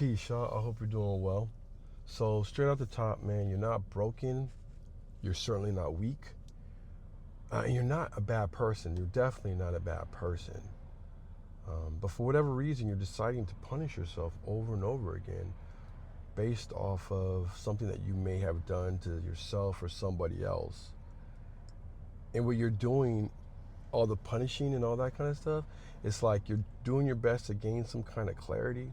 Peace, Shaw. I hope you're doing well. So, straight out the top, man, you're not broken. You're certainly not weak. And you're not a bad person. You're definitely not a bad person. But for whatever reason, you're deciding to punish yourself over and over again based off of something that you may have done to yourself or somebody else. And what you're doing, all the punishing and all that kind of stuff, it's like you're doing your best to gain some kind of clarity,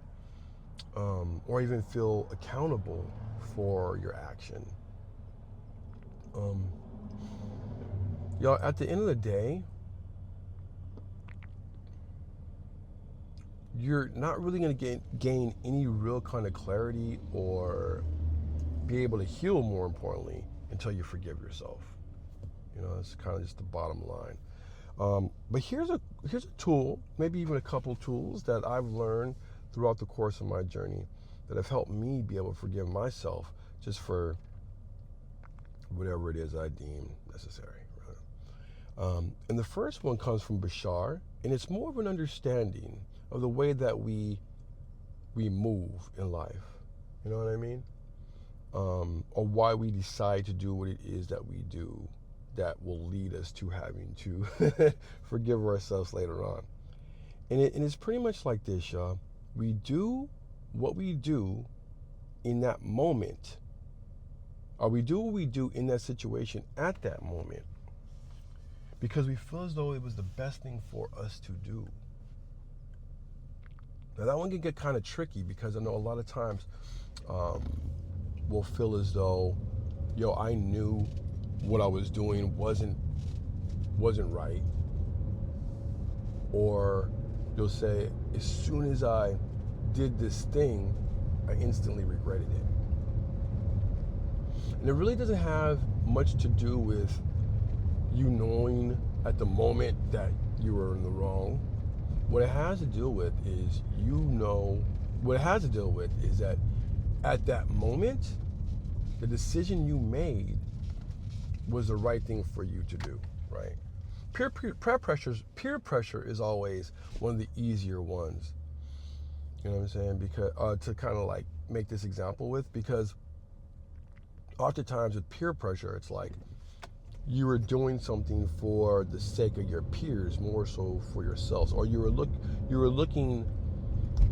or even feel accountable for your action. Y'all, at the end of the day, you're not really going to gain any real kind of clarity or be able to heal, more importantly, until you forgive yourself. You know, it's kind of just the bottom line. But here's a tool, maybe even a couple tools that I've learned throughout the course of my journey that have helped me be able to forgive myself just for whatever it is I deem necessary. Right? And the first one comes from Bashar, and it's more of an understanding of the way that we move in life. You know what I mean? Or why we decide to do what it is that we do that will lead us to having to forgive ourselves later on. And it's pretty much like this, y'all. We do what we do in that moment, or we do what we do in that situation at that moment because we feel as though it was the best thing for us to do. Now that one can get kind of tricky because I know a lot of times we'll feel as though, I knew what I was doing wasn't right. Or you'll say, as soon as I did this thing, I instantly regretted it. And it really doesn't have much to do with you knowing at the moment that you were in the wrong. What it has to deal with is that at that moment, the decision you made was the right thing for you to do, right? Peer pressure is always one of the easier ones. You know what I'm saying? Because to kind of like make this example with, because oftentimes with peer pressure, it's like you were doing something for the sake of your peers more so for yourselves, or you were looking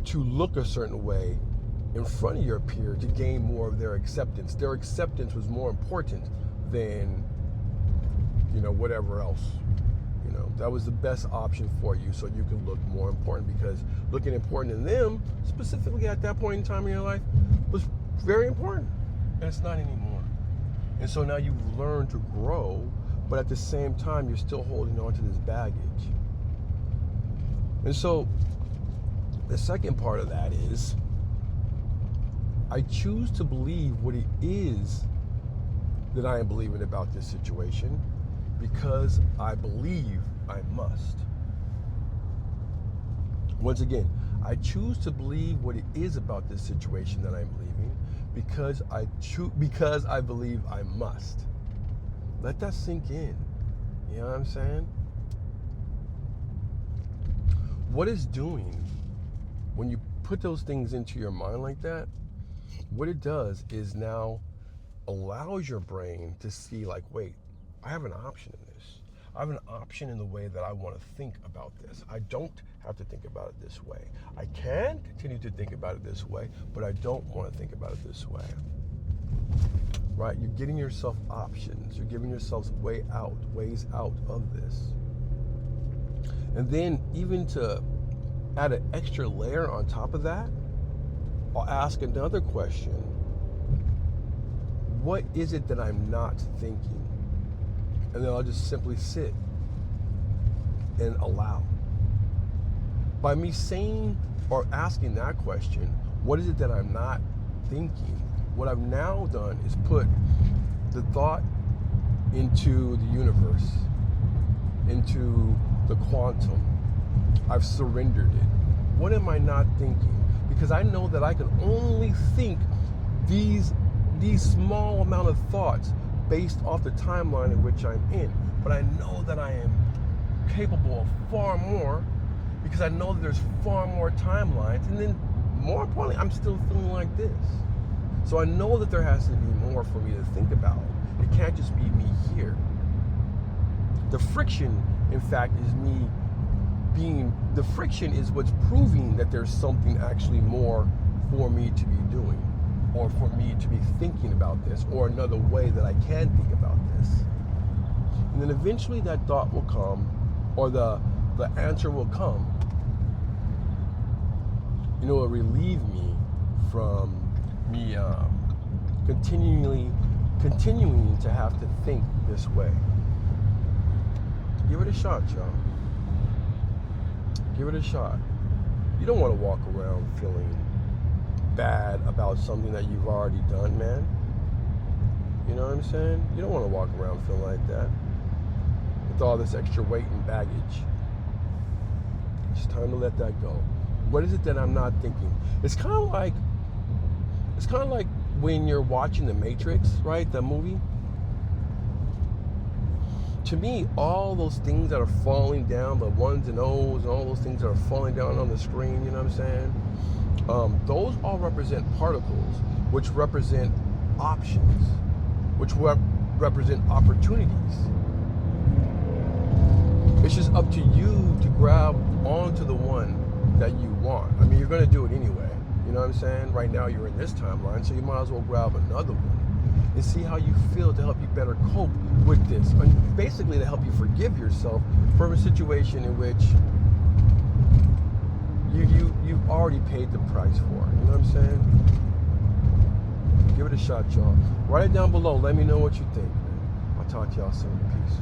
to look a certain way in front of your peer to gain more of their acceptance. Their acceptance was more important than whatever else. That was the best option for you, so you can look more important, because looking important to them, specifically at that point in time in your life, was very important, and it's not anymore. And so now you've learned to grow, but at the same time, you're still holding on to this baggage. And so the second part of that is, I choose to believe what it is that I am believing about this situation because I believe I must. Once again, I choose to believe what it is about this situation that I'm believing because I believe I must. Let that sink in. You know what I'm saying? What it's doing when you put those things into your mind like that, what it does is now allows your brain to see like, wait, I have an option in this. I have an option in the way that I want to think about this. I don't have to think about it this way. I can continue to think about it this way, but I don't want to think about it this way. Right? You're getting yourself options. You're giving yourself ways out of this. And then even to add an extra layer on top of that, I'll ask another question. What is it that I'm not thinking? And then I'll just simply sit and allow. By me saying or asking that question, what is it that I'm not thinking? What I've now done is put the thought into the universe, into the quantum. I've surrendered it. What am I not thinking? Because I know that I can only think these small amount of thoughts based off the timeline in which I'm in. But I know that I am capable of far more because I know that there's far more timelines. And then more importantly, I'm still feeling like this. So I know that there has to be more for me to think about. It can't just be me here. The friction, in fact, is me the friction is what's proving that there's something actually more for me to be doing, or for me to be thinking about this, or another way that I can think about this. And then eventually that thought will come, or the answer will come. It will relieve me from me continuing to have to think this way. Give it a shot, y'all. Give it a shot. You don't want to walk around feeling bad about something that you've already done, man. You know what I'm saying? You don't want to walk around feeling like that with all this extra weight and baggage. It's time to let that go. What is it that I'm not thinking? It's kind of like when you're watching The Matrix, right? The movie. To me, all those things that are falling down, the ones and O's and all those things that are falling down on the screen, you know what I'm saying? Those all represent particles, which represent options, which represent opportunities. It's just up to you to grab onto the one that you want. I mean, you're going to do it anyway. You know what I'm saying? Right now, you're in this timeline, so you might as well grab another one and see how you feel to help you better cope with this. And basically to help you forgive yourself from a situation in which you've already paid the price for. You know what I'm saying? Give it a shot, y'all. Write it down below. Let me know what you think, man. I'll talk to y'all soon. Peace.